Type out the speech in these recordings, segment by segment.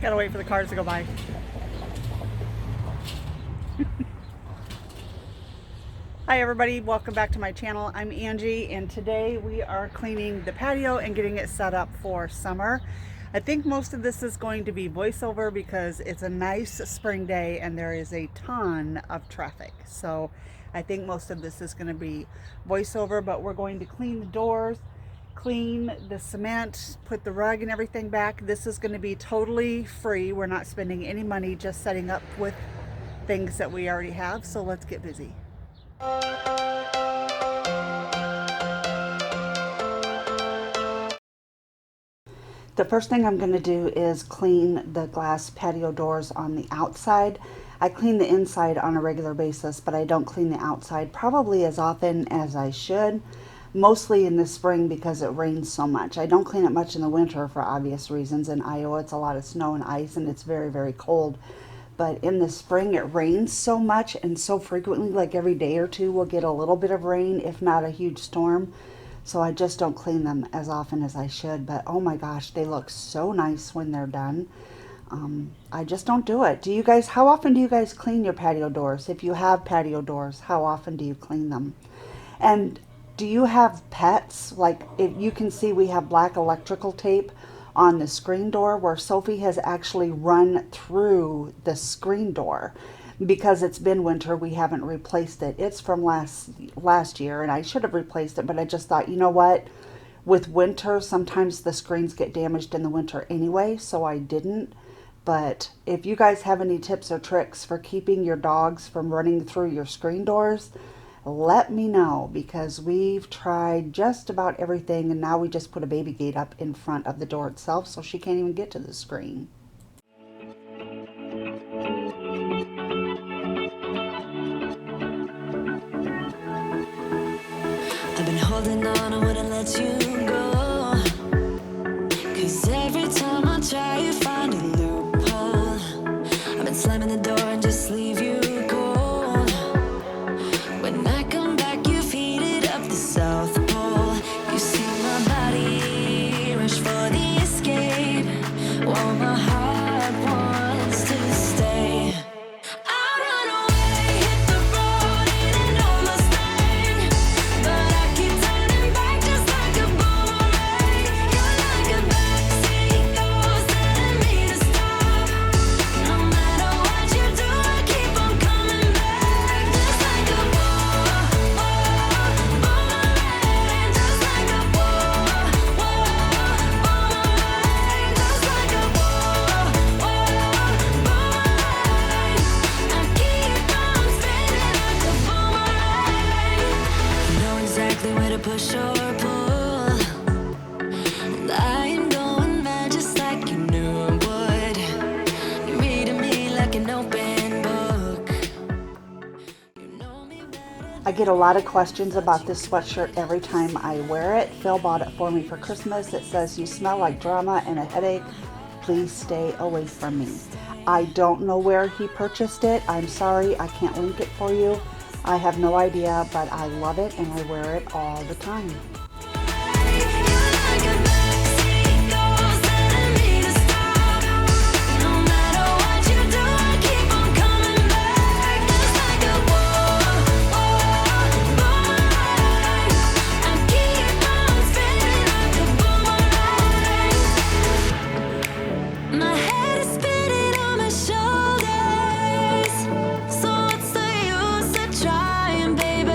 Gotta wait for the cars to go by. Hi everybody, welcome back to my channel. I'm Angie and today we are cleaning the patio and getting it set up for summer. I think most of this is going to be voiceover because it's a nice spring day and there is a ton of traffic. So I think most of this is going to be voiceover, but we're going to clean the doors, clean the cement, put the rug and everything back. This is going to be totally free. We're not spending any money, just setting up with things that we already have. So let's get busy. The first thing I'm going to do is clean the glass patio doors on the outside. I clean the inside on a regular basis, but I don't clean the outside probably as often as I should. Mostly in the spring because it rains so much. I don't clean it much in the winter for obvious reasons. In Iowa, it's a lot of snow and ice and it's very, very cold. But in the spring, it rains so much and so frequently, like every day or two, we'll get a little bit of rain, if not a huge storm. So I just don't clean them as often as I should. But oh my gosh, they look so nice when they're done. I just don't do it. How often do you guys clean your patio doors? If you have patio doors, how often do you clean them? And do you have pets? Like, if you can see, we have black electrical tape on the screen door where Sophie has actually run through the screen door. Because it's been winter, we haven't replaced it. It's from last year, and I should have replaced it, but I just thought, you know what? With winter, sometimes the screens get damaged in the winter anyway, so I didn't. But if you guys have any tips or tricks for keeping your dogs from running through your screen doors, let me know, because we've tried just about everything, and now we just put a baby gate up in front of the door itself so she can't even get to the screen. I've been holding on, I wouldn't let you go, 'cause every time I try you find a loophole. I've been slamming the door and just leave you cold. When I come back, you've heated up the South Pole. You see my body rush for the escape, while my heart wants to stay. I run away, hit the road in an old Mustang, but I keep turning back just like a boomerang. You're like a backseat ghost telling me to stop. No matter what you do, I keep on coming back, just like a boomerang, just like a boomerang, just like a I keep on spinning like a boomerang. You know exactly where to push or pull, and I am going mad just like you knew I would. You're reading me like an open book. You know me better. I get a lot of questions about this sweatshirt every time I wear it. Phil bought it for me for Christmas. It says, "You smell like drama and a headache. Please stay away from me." I don't know where he purchased it. I'm sorry, I can't link it for you. I have no idea, but I love it and I wear it all the time. You're like a backseat ghost telling me to stop. No matter what you do, I keep on coming back, just like a boomerang. I keep on spinning like a boomerang. My head is spinning on my shoulders, so what's the use of trying, baby?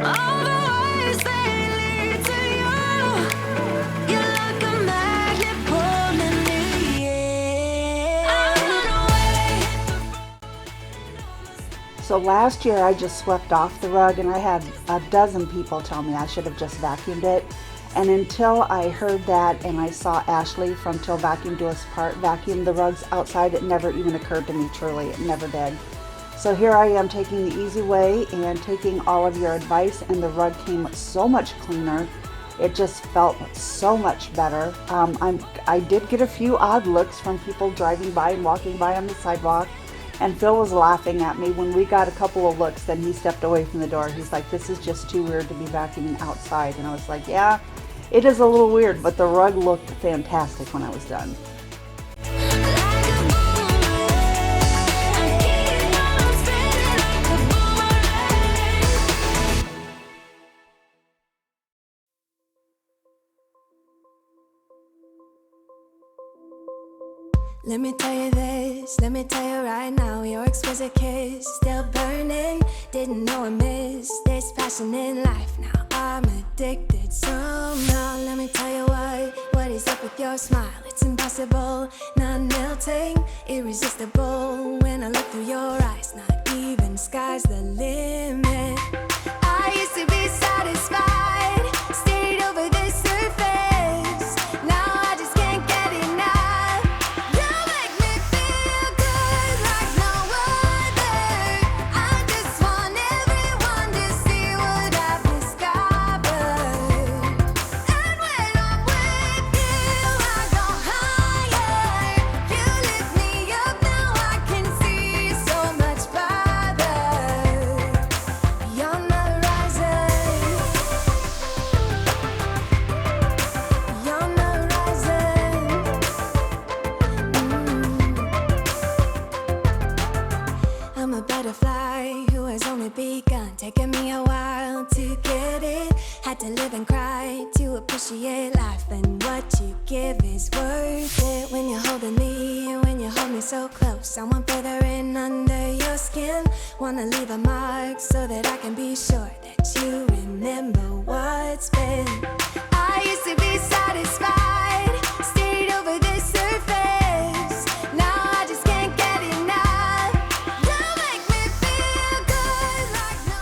All the ways they lead to you, you're like a magnet pulling me in. I run away. So last year I just swept off the rug and I had a dozen people tell me I should have just vacuumed it. And until I heard that and I saw Ashley from Till Vacuum Do Us Part vacuum the rugs outside, it never even occurred to me, truly, it never did. So here I am taking the easy way and taking all of your advice, and the rug came so much cleaner. It just felt so much better. I did get a few odd looks from people driving by and walking by on the sidewalk. And Phil was laughing at me. When we got a couple of looks, then he stepped away from the door. He's like, "This is just too weird to be vacuuming outside." And I was like, yeah, it is a little weird, but the rug looked fantastic when I was done. Let me tell you this, let me tell you right now, your exquisite kiss, still burning, didn't know I missed this passion in life, now I'm addicted somehow. Let me tell you what is up with your smile, it's impossible, not melting, irresistible, when I look through your eyes, not even sky's the limit. I used to be satisfied, stayed over the surface, now I just can't get enough. You make me feel good like no other. I just want everyone to see what I've discovered. And when I'm with you, I go higher. You lift me up, now I can see so much farther. Beyond the horizon. Beyond the horizon. I'm a butterfly who has only begun, taking me a while to get it. Had to live and cry to appreciate life, and what you give is worth it. When you're holding me, when you hold me so close, I want further in under your skin. Wanna leave a mark so that I can be sure that you remember what's been. I used to be satisfied, stayed over the surface, now I just can't get enough. You make me feel good like no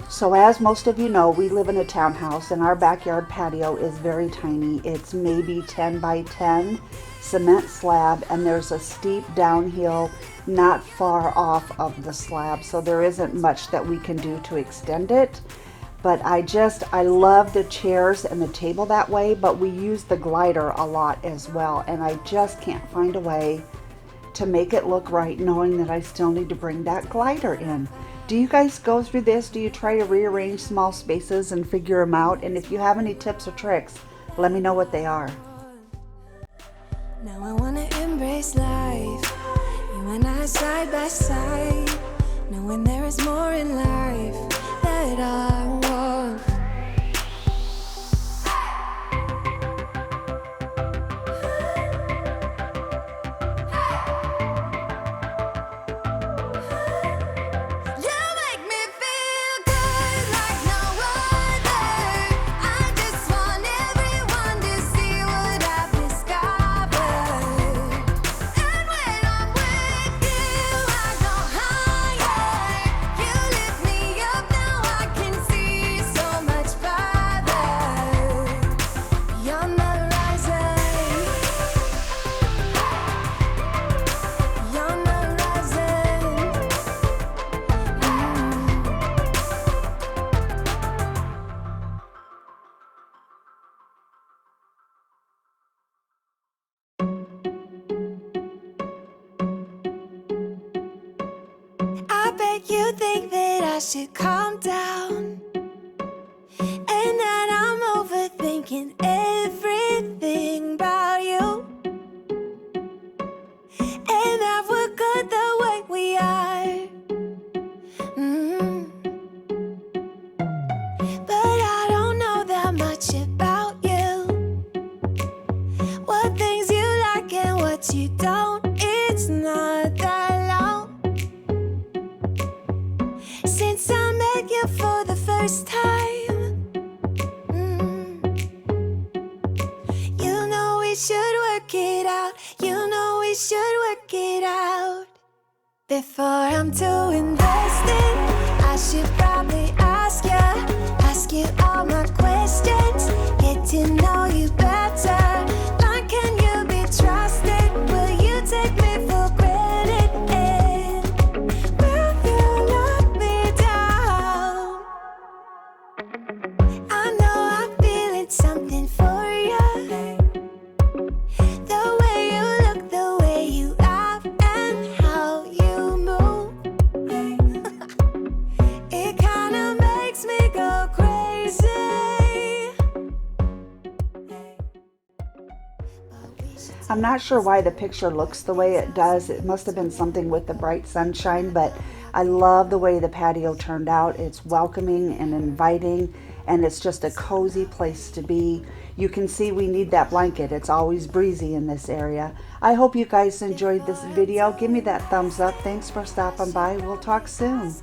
other. So as most of you know, we live in a townhouse and our backyard patio is very tiny. It's maybe 10 by 10 cement slab, and there's a steep downhill not far off of the slab, so there isn't much that we can do to extend it. But I love the chairs and the table that way, but we use the glider a lot as well, and I just can't find a way to make it look right, knowing that I still need to bring that glider in. Do you guys go through this? Do you try to rearrange small spaces and figure them out? And if you have any tips or tricks, let me know what they are. Now I wanna embrace life, you and I side by side, knowing there is more in life that I want. You make me feel good like no other. I just want everyone to see what I've discovered. And when I'm with you, I go higher. You lift me up, now I can see so much farther. Beyond the horizon. Beyond the horizon. I bet you think that I should calm down, and that I'm overthinking everything about you, and that we're good the way we are. But I don't know that much about you, what things you like and what you don't. It's not that long since I met you for the first time. You know we should work it out. You know we should work it out. Before I'm too invested, I should probably ask you all my questions, get to know you better. Like, can you be trusted? Will you take me for granted? And will you let me down? I know I'm feeling something for you. The way you look, the way you laugh, and how you move. It kinda makes me go crazy. I'm not sure why the picture looks the way it does. It must have been something with the bright sunshine, but I love the way the patio turned out. It's welcoming and inviting, and it's just a cozy place to be. You can see we need that blanket. It's always breezy in this area. I hope you guys enjoyed this video. Give me that thumbs up. Thanks for stopping by. We'll talk soon.